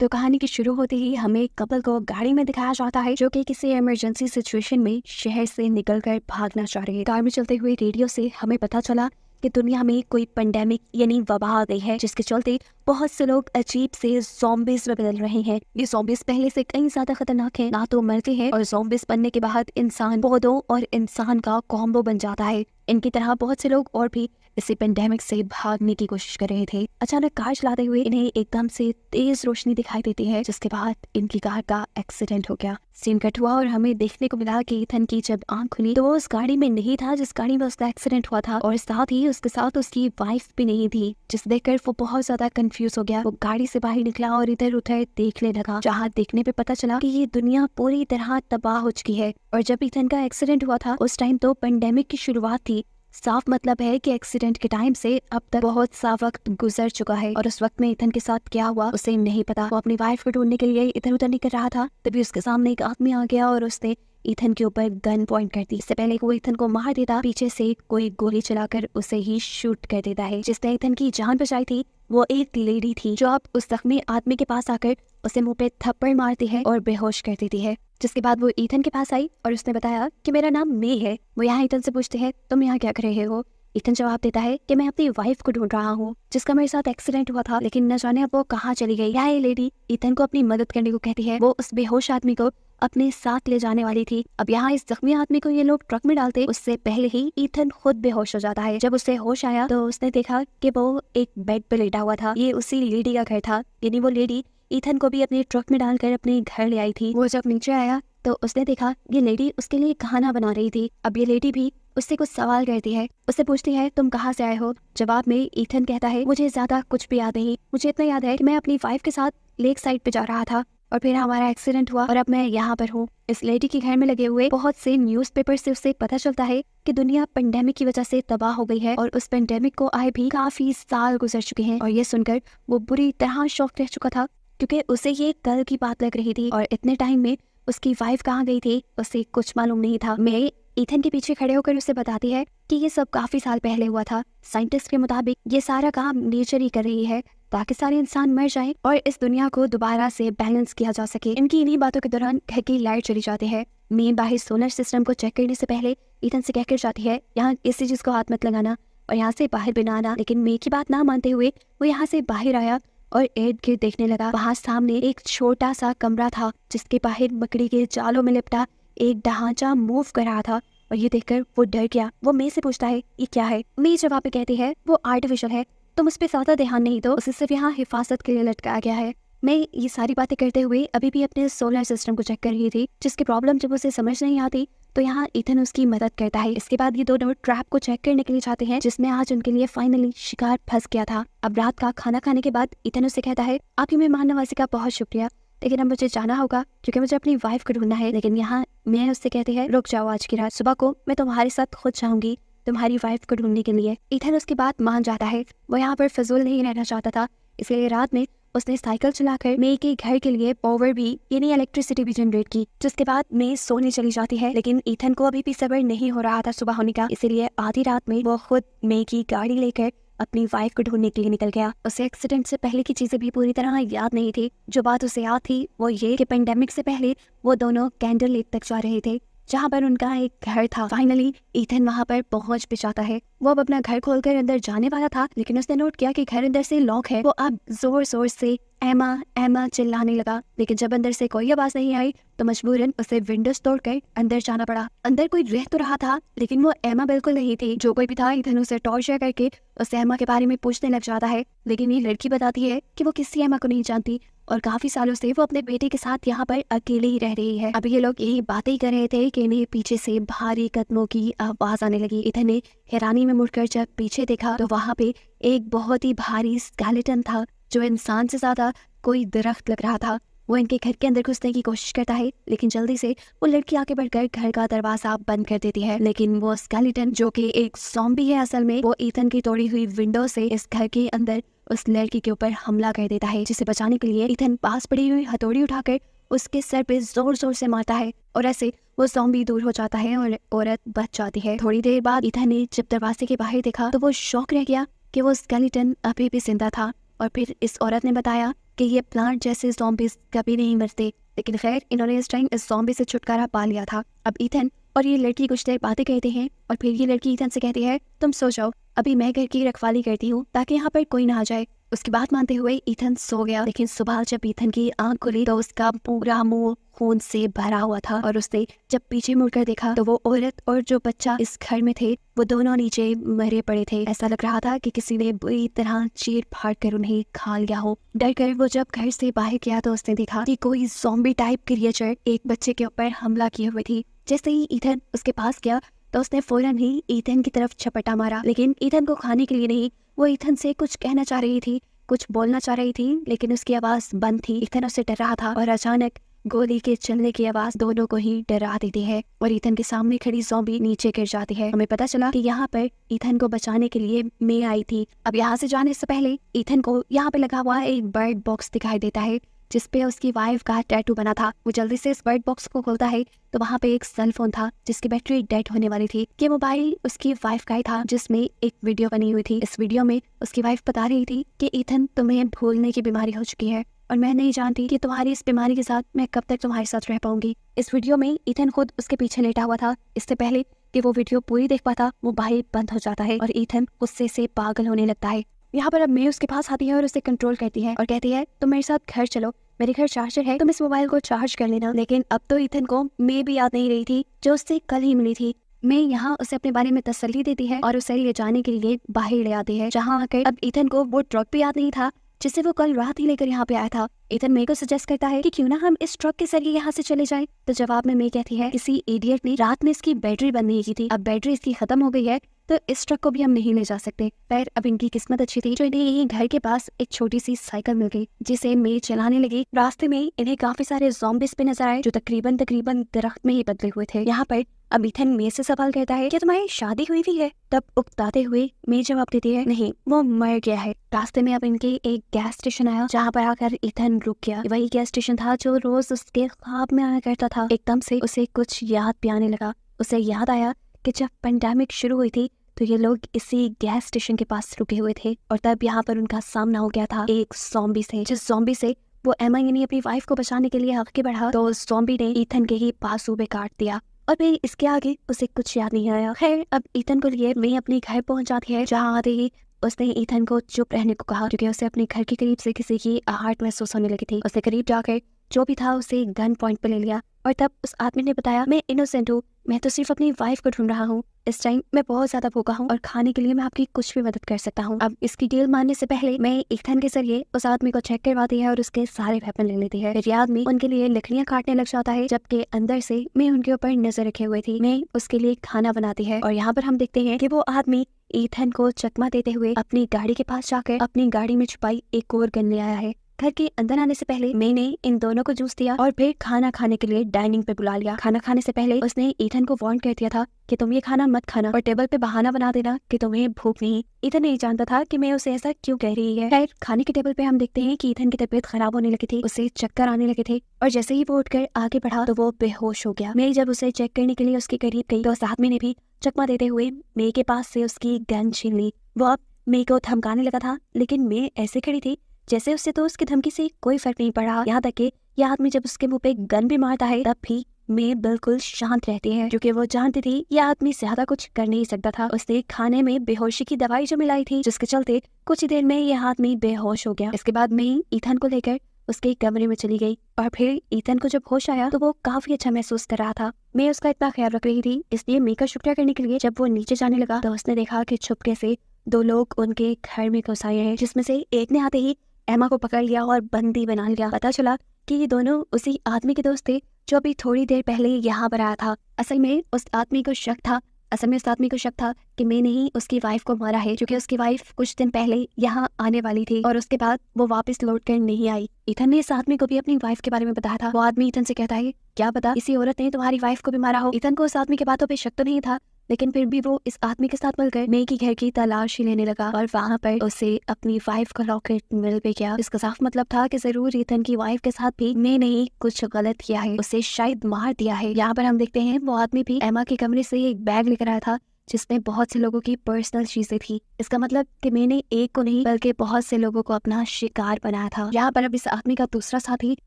तो कहानी की शुरू होते ही हमें एक कपल को गाड़ी में दिखाया जाता है जो कि किसी इमरजेंसी सिचुएशन में शहर से निकलकर भागना चाह रहे हैं। कार में चलते हुए रेडियो से हमें पता चला कि दुनिया में कोई पेंडेमिक यानी वबा आ गई है, जिसके चलते बहुत से लोग अजीब से ज़ॉम्बीज़ में बदल रहे हैं। ये ज़ॉम्बीज़ पहले से कई ज्यादा खतरनाक हैं, ना तो मरते हैं और ज़ॉम्बीज़ बनने के बाद इंसान पौधों और इंसान का कॉम्बो बन जाता है। इनकी तरह बहुत से लोग और भी इसी पेंडेमिक से भागने की कोशिश कर रहे थे। अचानक कार चलाते हुए इन्हें एकदम से तेज रोशनी दिखाई देती है, जिसके बाद इनकी कार का एक्सीडेंट हो गया। सीन कट हुआ और हमें देखने को मिला कि इथन की जब आंख खुली तो वो उस गाड़ी में नहीं था जिस गाड़ी में उसका एक्सीडेंट हुआ था, और साथ ही उसके साथ उसकी वाइफ भी नहीं थी, जिसे देखकर वो बहुत ज्यादा कंफ्यूज हो गया। वो गाड़ी से बाहर निकला और इधर उधर देखने लगा, जहाँ देखने पे पता चला कि ये दुनिया पूरी तरह तबाह हो चुकी है। और जब इथन का एक्सीडेंट हुआ था उस टाइम तो पेंडेमिक की शुरुआत थी। साफ मतलब है कि एक्सीडेंट के टाइम से अब तक बहुत सा वक्त गुजर चुका है, और उस वक्त में इथन के साथ क्या हुआ उसे नहीं पता। वो अपनी वाइफ को ढूंढने के लिए इधर उधर निकल रहा था, तभी उसके सामने एक आदमी आ गया और उसने इथन के ऊपर गन पॉइंट कर दी। इससे पहले वो इथन को मार देता, पीछे से कोई गोली चलाकर उसे ही शूट कर देता है। जिसने इथन की जान बचाई थी वो एक लेडी थी, जो अब उस जख्मी आदमी के पास आकर उसे मुंह पे थप्पड़ मारती है और बेहोश कर देती है। जिसके बाद वो इथन के पास आई और उसने बताया कि मेरा नाम मे है। वो यहाँ इथन से पूछते हैं तुम यहाँ क्या कर रहे हो। इथन जवाब देता है कि मैं अपनी वाइफ को ढूंढ रहा हूँ, जिसका मेरे साथ एक्सीडेंट हुआ था, लेकिन न जाने अब वो कहाँ चली गई। यहाँ ये लेडी इथन को अपनी मदद करने को कहती है। वो उस बेहोश आदमी को अपने साथ ले जाने वाली थी। अब यहाँ इस जख्मी आदमी को ये लोग ट्रक में डालते उससे पहले ही इथन खुद बेहोश हो जाता है। जब उसे होश आया तो उसने देखा कि वो एक बेड पे लेटा हुआ था। ये उसी लेडी का घर था, यानी वो लेडी इथन को भी अपने ट्रक में डालकर अपने घर ले आई थी। वो जब नीचे आया तो उसने देखा ये लेडी उसके लिए खाना बना रही थी। अब ये लेडी भी उससे कुछ सवाल करती है, उससे पूछती है तुम कहाँ से आए हो। जवाब में इथन कहता है मुझे ज्यादा कुछ भी याद नहीं, मुझे इतना याद है कि मैं अपनी वाइफ के साथ लेक साइड पे जा रहा था और फिर हमारा एक्सीडेंट हुआ और अब मैं यहाँ पर हूँ। इस लेडी के घर में लगे हुए बहुत से न्यूज़पेपर से उसे पता चलता है कि दुनिया पेंडेमिक की वजह से तबाह हो गई है, और उस पेंडेमिक को आए भी काफी साल गुजर चुके हैं। और ये सुनकर वो बुरी तरह शॉक रह चुका था, क्योंकि उसे ये कल की बात लग रही थी, और इतने टाइम में उसकी वाइफ कहाँ गई थी उसे कुछ मालूम नहीं था। मैं इथन के पीछे खड़े होकर उसे बताती है कि ये सब काफी साल पहले हुआ था। साइंटिस्ट के मुताबिक ये सारा काम नेचर ही कर रही है ताकि सारे इंसान मर जाएं और इस दुनिया को दोबारा से बैलेंस किया जा सके। इनकी इन्हीं बातों के दौरान घर की लाइट चली जाती है। मेन बाहर सोलर सिस्टम को चेक करने से पहले इथन से कहकर जाती है यहाँ किसी चीज को हाथ मत लगाना और यहाँ से बाहर भी ना आना। लेकिन मे की बात ना मानते हुए वो यहाँ से बाहर आया और इर्द गिर्द देखने लगा। वहाँ सामने एक छोटा सा कमरा था, जिसके बाहर मकड़ी के जालों में लिपटा एक ढांचा मूव कर रहा था, और ये देखकर वो डर गया। वो मे से पूछता है ये क्या है। मे जवाब में कहती है वो आर्टिफिशियल है, तुम उस पर ज्यादा ध्यान नहीं दो, उसे सिर्फ यहाँ हिफाजत के लिए लटकाया गया है। मैं ये सारी बातें करते हुए अभी भी अपने सोलर सिस्टम को चेक कर रही थी, जिसकी प्रॉब्लम जब उसे समझ नहीं आती तो यहाँ इथन उसकी मदद करता है। इसके बाद ये दोनों ट्रैप को चेक करने के लिए जाते हैं, जिसमें आज उनके लिए फाइनली शिकार फंस गया था। अब रात का खाना खाने के बाद इथन उसे कहता है आपकी मेहमान नवाजी का बहुत शुक्रिया, लेकिन अब मुझे जाना होगा क्योंकि मुझे अपनी वाइफ को ढूंढना है। लेकिन यहाँ मैं उससे कहती है रुक जाओ, आज की रात सुबह को मैं तुम्हारे साथ खुद जाऊंगी तुम्हारी वाइफ को ढूंढने के लिए। इथन उसकी बात मान जाता है। वो यहाँ पर फजूल नहीं रहना चाहता था, इसलिए रात में उसने साइकिल चलाकर मे के घर के लिए पावर भी यानी इलेक्ट्रिसिटी भी जनरेट की। जिसके बाद मे सोने चली जाती है, लेकिन इथन को अभी भी सब्र नहीं हो रहा था सुबह होने का, इसीलिए आधी रात में वो खुद मे की गाड़ी लेकर अपनी वाइफ को ढूंढने के लिए निकल गया। उसे एक्सीडेंट से पहले की चीजें भी पूरी तरह याद नहीं थी। जो बात उसे याद थी वो ये कि पेंडेमिक से पहले वो दोनों कैंडल लेक तक जा रहे थे, जहाँ पर उनका एक घर था। फाइनली इथन वहाँ पर पहुँच भी जाता है। वो अब अपना घर खोलकर अंदर जाने वाला था, लेकिन उसने नोट किया कि घर अंदर से लॉक है। वो अब जोर जोर से एमा एमा चिल्लाने लगा, लेकिन जब अंदर से कोई आवाज नहीं आई तो मजबूरन उसे विंडोज तोड़कर अंदर जाना पड़ा। अंदर कोई रह तो रहा था, लेकिन वो एमा बिल्कुल नहीं थी। जो कोई भी था इथन उसे टॉर्चर करके उस एमा के बारे में पूछने लग जाता है, लेकिन ये लड़की बताती है कि वो किसी एमा को नहीं जानती और काफी सालों से वो अपने बेटे के साथ यहाँ पर अकेले ही रह रही है। अब ये लोग यही बातें कर रहे थे कि इन्हें पीछे से भारी कदमों की आवाज आने लगी। इथन ने हैरानी में मुड़कर जब पीछे देखा तो वहाँ पे एक बहुत ही भारी स्केलेटन था, जो इंसान से ज्यादा कोई दरख्त लग रहा था। वो इनके घर के अंदर घुसने की कोशिश करता है, लेकिन जल्दी से वो लड़की आगे बढ़कर घर का दरवाजा बंद कर देती है। लेकिन वो स्केलेटन जो कि एक ज़ॉम्बी है असल में, वो इथन की तोड़ी हुई विंडो से इस घर के अंदर उस लड़की के ऊपर हमला कर देता है, जिसे बचाने के लिए इथन पास पड़ी हुई हथौड़ी उठाकर उसके सर पे जोर जोर से मारता है, और ऐसे वो ज़ॉम्बी दूर हो जाता है और औरत बच जाती है। थोड़ी देर बाद इथन ने जब दरवाजे के बाहर देखा तो वो शॉक रह गया कि वो स्केलेटन अभी भी जिंदा था। और फिर इस औरत ने बताया कि ये प्लांट जैसे ज़ॉम्बीज कभी नहीं मरते, लेकिन खैर इन्होंने इस टाइम इस ज़ॉम्बी से छुटकारा पा लिया था। अब ईथन और ये लड़की कुछ देर बातें कहते हैं और फिर ये लड़की ईथन से कहती है तुम सो जाओ, अभी मैं घर की रखवाली करती हूँ ताकि यहाँ पर कोई ना आ जाए। उसकी बात मानते हुए ईथन सो गया, लेकिन सुबह जब ईथन की आंख खुली तो उसका पूरा मुंह खून से भरा हुआ था और उसने जब पीछे मुड़कर देखा तो वो औरत और जो बच्चा इस घर में थे वो दोनों नीचे मरे पड़े थे। ऐसा लग रहा था कि किसी ने बुरी तरह चीर फाड़ कर उन्हें खा लिया हो। डर कर वो जब घर से बाहर गया तो उसने देखा कि कोई ज़ॉम्बी टाइप क्रिएचर एक बच्चे के ऊपर हमला किए हुए थी। जैसे ही ईथन उसके पास गया तो उसने फौरन ही ईथन की तरफ झपटा मारा, लेकिन ईथन को खाने के लिए नहीं, वो ईथन से कुछ कहना चाह रही थी, कुछ बोलना चाह रही थी, लेकिन उसकी आवाज बंद थी। ईथन उससे डर रहा था और अचानक गोली के चलने की आवाज दोनों को ही डरा देती है और ईथन के सामने खड़ी ज़ॉम्बी नीचे गिर जाती है। हमें पता चला कि यहाँ पर ईथन को बचाने के लिए मे आई थी। अब यहाँ से जाने से पहले ईथन को यहाँ पे लगा हुआ एक बर्ड बॉक्स दिखाई देता है जिसपे उसकी वाइफ का टैटू बना था। वो जल्दी से इस बर्ड बॉक्स को खोलता है तो वहाँ पे एक सेल फोन था जिसकी बैटरी डेड होने वाली थी। ये मोबाइल उसकी वाइफ का ही था जिसमें एक वीडियो बनी हुई थी। इस वीडियो में उसकी वाइफ बता रही थी कि ईथन तुम्हें भूलने की बीमारी हो चुकी है और मैं नहीं जानती कि तुम्हारी इस बीमारी के साथ मैं कब तक तुम्हारे साथ रह पाऊंगी। इस वीडियो में ईथन खुद उसके पीछे लेटा हुआ था। इससे पहले कि वो वीडियो पूरी देख पाता मोबाइल बंद हो जाता है और ईथन गुस्से से पागल होने लगता है। यहाँ पर अब मे उसके पास आती है और उसे कंट्रोल करती है और कहती है तुम मेरे साथ घर चलो, मेरे घर चार्जर है, तुम इस मोबाइल को चार्ज कर लेना। लेकिन अब तो ईथन को मे भी याद नहीं रही थी जो उससे कल ही मिली थी। मैं यहाँ उसे अपने बारे में तसल्ली देती है और उसे ले जाने के लिए बाहर ले आती है, जहाँ आकर अब ईथन को वो ट्रक भी याद नहीं था जिसे वो कल रात ही लेकर यहाँ पे आया था। ईथन मे को सजेस्ट करता है कि क्यों ना हम इस ट्रक के जरिए यहाँ से चले जाएं। तो जवाब में मे कहती है किसी इडियट ने रात में इसकी बैटरी बंद नहीं की थी, अब बैटरी इसकी खत्म हो गई है तो इस ट्रक को भी हम नहीं ले जा सकते। पर अब इनकी किस्मत अच्छी थी जो इन्हें यही घर के पास एक छोटी सी साइकिल मिल गई जिसे मे चलाने लगी। रास्ते में इन्हें काफी सारे ज़ॉम्बीज़ पे नजर आए जो तकरीबन दरख्त में ही बदले हुए थे। यहाँ पर अब ईथन मे से सवाल करता है कि तुम्हारी शादी हुई भी है? तब उकताते हुए मे जवाब देती है नहीं, वो मर गया है। रास्ते में अब इनके एक गैस स्टेशन आया जहाँ पर आकर ईथन रुक गया। वही गैस स्टेशन था जो रोज उसके ख्वाब में आया करता था। एकदम से उसे कुछ याद भी आने लगा। उसे याद आया कि जब पेंडेमिक शुरू हुई थी तो ये लोग इसी गैस स्टेशन के पास रुके हुए थे और तब यहाँ पर उनका सामना हो गया था एक ज़ॉम्बी से। जिस ज़ॉम्बी से वो एमा यानी अपनी वाइफ को बचाने के लिए आगे बढ़ा तो उस ज़ॉम्बी ने ईथन के ही पासों पे काट दिया और फिर इसके आगे उसे कुछ याद नहीं आया। खैर अब ईथन को लिए मैं अपने घर पहुंच जाती है, जहाँ आते ही उसने ईथन को चुप रहने को कहा क्योंकि उसे अपने घर के करीब से किसी की आहट महसूस होने लगी थी। उसने करीब जाकर जो भी था उसे गन पॉइंट पे ले लिया और तब उस आदमी ने बताया मैं इनोसेंट हूँ, मैं तो सिर्फ अपनी वाइफ को ढूंढ रहा हूँ। इस टाइम मैं बहुत ज्यादा भूखा हूँ और खाने के लिए मैं आपकी कुछ भी मदद कर सकता हूँ। अब इसकी डील मानने से पहले मैं ईथन के जरिए उस आदमी को चेक करवाती है और उसके सारे वेपन ले लेती है। फिर आदमी उनके लिए लकड़ियां काटने लग जाता है जबकि अंदर से मैं उनके ऊपर नजर रखे हुए थी। मैं उसके लिए खाना बनाती है और यहाँ पर हम देखते हैं कि वो आदमी ईथन को चकमा देते हुए अपनी गाड़ी के पास जाकर अपनी गाड़ी में छुपाई एक और गन ले आया है। घर के अंदर आने से पहले मैंने इन दोनों को जूस दिया और फिर खाना खाने के लिए डाइनिंग पे बुला लिया। खाना खाने से पहले उसने ईथन को वार्न कर दिया था कि तुम ये खाना मत खाना और टेबल पे बहाना बना देना कि तुम्हें भूख नहीं। ईथन नहीं जानता था कि मैं उसे ऐसा क्यों कह रही है। खैर खाने के टेबल पे हम देखते हैं कि ईथन की तबीयत खराब होने लगी थी, उसे चक्कर आने लगे थे और जैसे ही वो उठकर आगे बढ़ा तो वो बेहोश हो गया। मैं जब उसे चेक करने के लिए उसके करीब गई तो उस आदमी ने भी चकमा देते हुए मे के पास से उसकी गन छीन ली। वो अब मे को धमकाने लगा था लेकिन मे ऐसे खड़ी थी जैसे उससे तो उसकी धमकी से कोई फर्क नहीं पड़ा। यहाँ तक कि यह आदमी जब उसके मुंह पे गन भी मारता है तब भी मे बिल्कुल शांत रहती है क्योंकि वो जानती थी यह आदमी ज्यादा कुछ कर नहीं सकता था। उसने खाने में बेहोशी की दवाई जो मिलाई थी जिसके चलते कुछ ही देर में यह आदमी बेहोश हो गया। इसके बाद मैं ईथन को लेकर उसके कमरे में चली गई और फिर ईथन को जब होश आया तो वो काफी अच्छा महसूस कर रहा था। मैं उसका इतना ख्याल रख रही थी, इसलिए मे का शुक्रिया करने के लिए जब वो नीचे जाने लगा तो उसने देखा कि छुपके से दो लोग उनके घर में घुस आए हैं, जिसमें से एक ने आते ही एमा को पकड़ लिया और बंदी बना लिया। पता चला कि ये दोनों उसी आदमी के दोस्त थे जो अभी थोड़ी देर पहले यहाँ पर आया था। असल में उस आदमी को शक था कि मैंने ही उसकी वाइफ को मारा है क्योंकि उसकी वाइफ कुछ दिन पहले यहाँ आने वाली थी और उसके बाद वो वापस लौट कर नहीं आई। ईथन ने इस आदमी को भी अपनी वाइफ के बारे में बताया था। वो आदमी ईथन से कहता है क्या पता इसी औरत ने तुम्हारी वाइफ को भी मारा हो। ईथन को उस आदमी के बातों पे शक तो नहीं था लेकिन फिर भी वो इस आदमी के साथ मिलकर मे की घर की तलाशी लेने लगा और वहाँ पर उसे अपनी वाइफ का लॉकेट मिल भी गया। इसका साफ मतलब था कि जरूर ईथन की वाइफ के साथ भी मे ने कुछ गलत किया है, उसे शायद मार दिया है। यहाँ पर हम देखते हैं वो आदमी भी एमा के कमरे से एक बैग लेकर आया था जिसमें बहुत से लोगों की पर्सनल चीजें थी। इसका मतलब कि मैंने एक को नहीं बल्कि बहुत से लोगों को अपना शिकार बनाया था। यहाँ पर अब इस आदमी का दूसरा साथी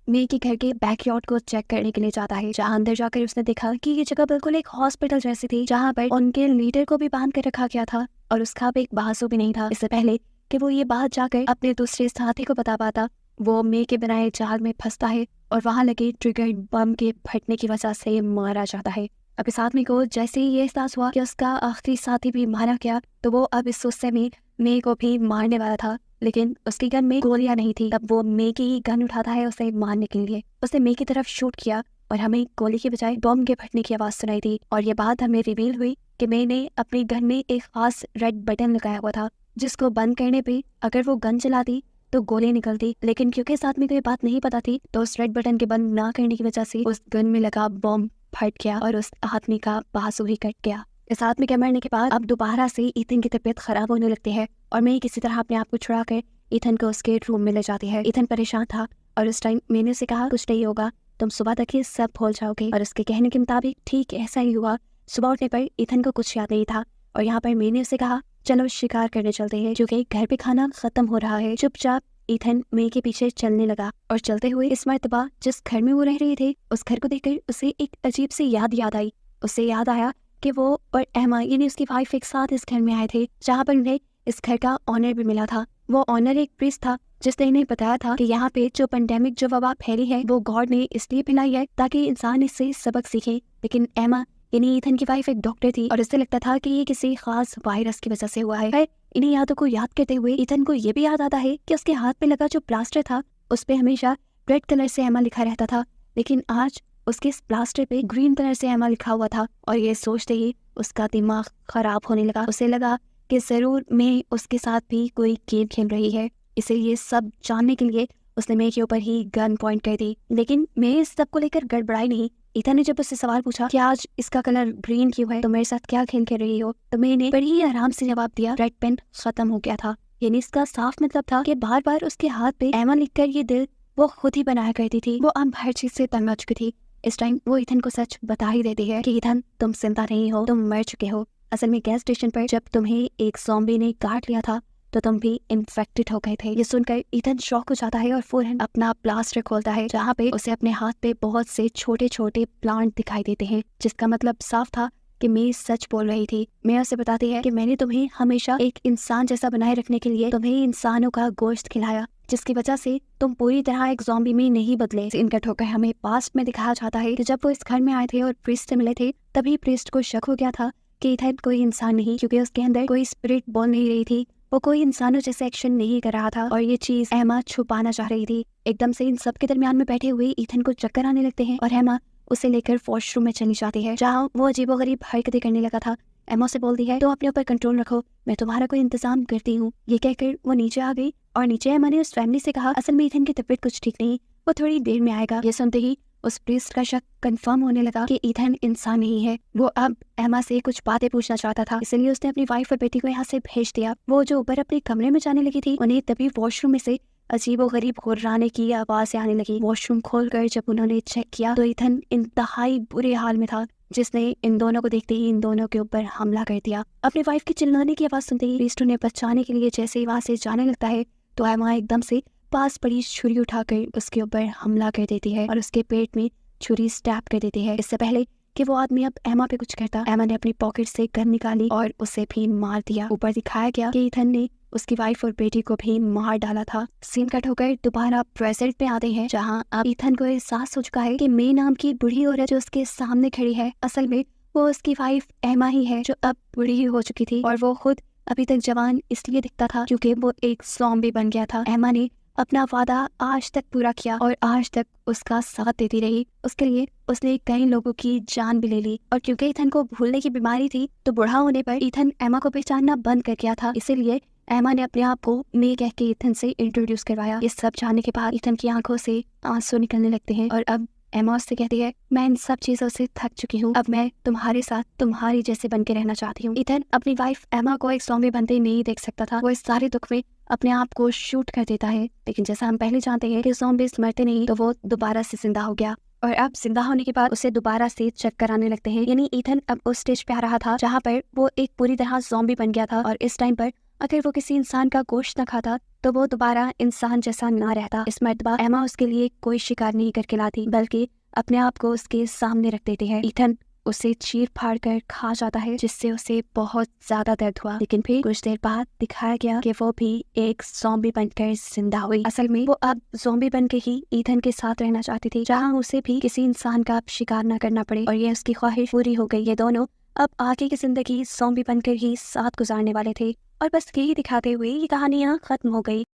मे के घर के बैकयार्ड को चेक करने के लिए जाता है, जहाँ अंदर जाकर उसने देखा कि ये जगह बिल्कुल एक हॉस्पिटल जैसी थी, जहाँ पर उनके लीडर को भी बांध कर रखा गया था और उसका भी एक बाजू भी नहीं था। इससे पहले कि वो ये बात जाकर अपने दूसरे साथी को बता पाता, वो मे के बनाए जाल में फंसता है और वहां लगे ट्रिगर बम के फटने की वजह से मारा जाता है। अब इस आदमी को जैसे ही ये एहसास हुआ कि उसका आखिरी साथी भी मारा गया, तो वो अब इस गुस्से में मे को भी मारने वाला था, लेकिन उसकी गन में गोलियां नहीं थी। तब वो मे की ही गन उठाता है उसे मारने के लिए। उसने मे की तरफ शूट किया और हमें गोली के बजाय बम के फटने की आवाज सुनाई थी। और ये बात हमें रिवील हुई कि मे ने अपनी गन में एक खास रेड बटन लगाया हुआ था, जिसको बंद करने पे अगर वो गन चलाती तो गोली निकलती। लेकिन क्योंकि इस आदमी को ये बात नहीं पता थी, तो उस रेड बटन के बंद ना करने की वजह से उस गन में लगा बम फट गया और उस आदमी का बाजू ही कट गया। इस आदमी के मरने के बाद अब दोबारा से ईथन की तबीयत खराब होने लगती है और मैं किसी तरह अपने आप को छुड़ा कर ईथन को उसके रूम में ले जाती है। ईथन परेशान था और उस टाइम मैंने उसे कहा, कुछ नहीं होगा, तुम सुबह तक ही सब भूल जाओगे। और उसके कहने के मुताबिक ठीक ऐसा ही हुआ। सुबह उठने पर ईथन को कुछ याद नहीं था और यहाँ पर मैंने उसे कहा, चलो शिकार करने चलते हैं, क्योंकि घर पे खाना खत्म हो रहा है। चुपचाप ईथन मे के पीछे चलने लगा और चलते हुए इस मर्तबा जिस घर में वो रह रहे थे, उस घर को देखकर उसे एक अजीब सी याद आई। उसे याद आया कि वो और एमा यानी उसकी वाइफ एक साथ इस घर में आए थे, जहाँ पर उन्हें इस घर का ऑनर भी मिला था। वो ऑनर एक प्रीस्ट था जिसने इन्हें बताया था कि यहाँ पे जो पेंडेमिक जो वबा फैली है वो गॉड ने इसलिए फैलाई है ताकि इंसान इससे सबक सीखे। लेकिन एमा यानी ईथन की वाइफ एक डॉक्टर थी और इससे लगता था कि ये किसी खास वायरस की वजह से हुआ है। इन्हीं यादों को याद करते हुए ईथन को ये भी याद आता है कि उसके हाथ पे लगा जो प्लास्टर था उस पे हमेशा रेड कलर से एमा लिखा रहता था, लेकिन आज उसके इस प्लास्टर पे ग्रीन कलर से एमा लिखा हुआ था। और ये सोचते ही उसका दिमाग खराब होने लगा। उसे लगा कि जरूर मैं उसके साथ भी कोई गेम खेल रही है, इसीलिए सब जानने के लिए उसने मे के ऊपर ही गन पॉइंट कर दी। लेकिन मैं इस सब को लेकर गड़बड़ाई नहीं। ईथन ने जब उससे सवाल पूछा कि आज इसका कलर ग्रीन क्यों है, तो मेरे साथ क्या खेल कर रही हो, तो मैंने बड़ी ही आराम से जवाब दिया, रेड पेन खत्म हो गया था। यानी इसका साफ मतलब था कि बार बार उसके हाथ पे एमा लिखकर ये दिल वो खुद ही बनाया करती थी। वो अब हर चीज से तंग आ चुकी थी। इस टाइम वो ईथन को सच बता ही देती है कि ईथन तुम जिंदा नहीं हो, तुम मर चुके हो। असल में गैस स्टेशन पर जब तुम्हें एक ज़ॉम्बी ने काट लिया था तो तुम भी इन्फेक्टेड हो गए थे। ये सुनकर ईथन शॉक हो जाता है और फौरन अपना प्लास्टर खोलता है, जहाँ पे उसे अपने हाथ पे बहुत से छोटे छोटे प्लांट दिखाई देते हैं, जिसका मतलब साफ था कि मैं सच बोल रही थी। मैं उसे बताती है कि मैंने तुम्हें हमेशा एक इंसान जैसा बनाए रखने के लिए तुम्हें इंसानों का गोश्त खिलाया, जिसकी वजह से तुम पूरी तरह एक ज़ॉम्बी में नहीं बदले। इनका ठोकर हमें पास्ट में दिखाया जाता है कि जब वो इस घर में आए थे और प्रीस्ट से मिले थे, तभी प्रीस्ट को शक हो गया था कि ईथन कोई इंसान नहीं, क्योंकि उसके अंदर कोई स्पिरिट बोल नहीं रही थी। वो कोई इंसानों जैसे एक्शन नहीं कर रहा था और ये चीज एमा छुपाना चाह रही थी। एकदम से इन सब के दरमियान में बैठे हुए ईथन को चक्कर आने लगते हैं और एमा उसे लेकर वॉशरूम में चली जाती है, जहाँ वो अजीबोगरीब हरकतें करने लगा था। एमा से बोलती है, तो अपने ऊपर कंट्रोल रखो, मैं तुम्हारा कोई इंतजाम करती हूँ। ये कहकर वो नीचे आ गई और नीचे एमा ने उस फैमिली से कहा, असल में ईथन की तबीयत कुछ ठीक नहीं, वो थोड़ी देर में आएगा। ये सुनते ही उस प्रीस्ट का शक कंफर्म होने लगा कि ईथन इंसान नहीं है। वो अब एमा से कुछ बातें पूछना चाहता था, इसलिए उसने अपनी वाइफ और बेटी को यहाँ से भेज दिया। वो जो ऊपर अपने कमरे में जाने लगी थी, उन्हें तभी वॉशरूम में से अजीबोगरीब गुर्राने की आवाज़ आने लगी। वॉशरूम खोलकर जब उन्होंने चेक किया तो ईथन इंतहाई बुरे हाल में था, जिसने इन दोनों को देखते ही इन दोनों के ऊपर हमला कर दिया। अपनी वाइफ की चिल्लाने की आवाज़ सुनते ही प्रीस्ट उन्हें बचाने के लिए जैसे ही वहाँ से जाने लगता है, तो एमा एकदम से पास पड़ी छुरी उठाकर उसके ऊपर हमला कर देती है और उसके पेट में छुरी स्टैब कर देती है। इससे पहले कि वो आदमी अब एमा पे कुछ करता, एमा ने अपनी पॉकेट से गन निकाली और उसे भी मार दिया। ऊपर दिखाया गया कि ईथन ने उसकी वाइफ और बेटी को भी मार डाला था। सीन कट होकर दोबारा प्रेजेंट में आते हैं, जहाँ अब ईथन को एहसास हो चुका है कि मे नाम की बूढ़ी औरत जो उसके सामने खड़ी है, असल में वो उसकी वाइफ एमा ही है, जो अब बूढ़ी हो चुकी थी। और वो खुद अभी तक जवान इसलिए दिखता था क्योंकि वो एक ज़ॉम्बी बन गया था। एमा ने अपना वादा आज तक पूरा किया और आज तक उसका साथ देती रही। उसके लिए उसने कई लोगों की जान भी ले ली। और क्योंकि ईथन को भूलने की बीमारी थी, तो बूढ़ा होने पर ईथन एमा को पहचानना बंद कर गया था। इसीलिए एमा ने अपने आप को मे कह के ईथन से इंट्रोड्यूस करवाया। ये सब जानने के बाद ईथन की आंखों से आंसू निकलने लगते हैं और अब एमा उससे कहती है, मैं इन सब चीजों से थक चुकी हूँ, अब मैं तुम्हारे साथ तुम्हारी जैसे बन के रहना चाहती हूँ। ईथन अपनी वाइफ एमा को एक ज़ॉम्बी बनते नहीं देख सकता था। वो इस सारे दुख में अपने आप को शूट कर देता है, लेकिन जैसा हम पहले जानते हैं कि ज़ॉम्बीज़ मरते नहीं, तो वो दोबारा से जिंदा हो गया और अब जिंदा होने के बाद उसे दोबारा से चक्कर आने लगते हैं। यानी ईथन अब उस स्टेज पे आ रहा था जहाँ पर वो एक पूरी तरह ज़ॉम्बी बन गया था, और इस टाइम पर अगर वो किसी इंसान का गोश्त न खाता तो वो दोबारा इंसान जैसा ना रहता। इस मर्तबा एमा उसके लिए कोई शिकार नहीं करके लाती, बल्कि अपने आप को उसके सामने रख देती है। ईथन उसे चीर फाड़ कर खा जाता है, जिससे उसे बहुत ज्यादा दर्द हुआ। लेकिन फिर कुछ देर बाद दिखाया गया कि वो भी एक ज़ॉम्बी बनकर जिंदा हुई। असल में वो अब ज़ॉम्बी बन के ही ईथन के साथ रहना चाहती थी, जहाँ उसे भी किसी इंसान का शिकार न करना पड़े, और ये उसकी ख्वाहिश पूरी हो गई। ये दोनों अब आगे की जिंदगी ज़ॉम्बी बनकर ही साथ गुजारने वाले थे। और बस यही दिखाते हुए ये कहानियाँ खत्म हो गई।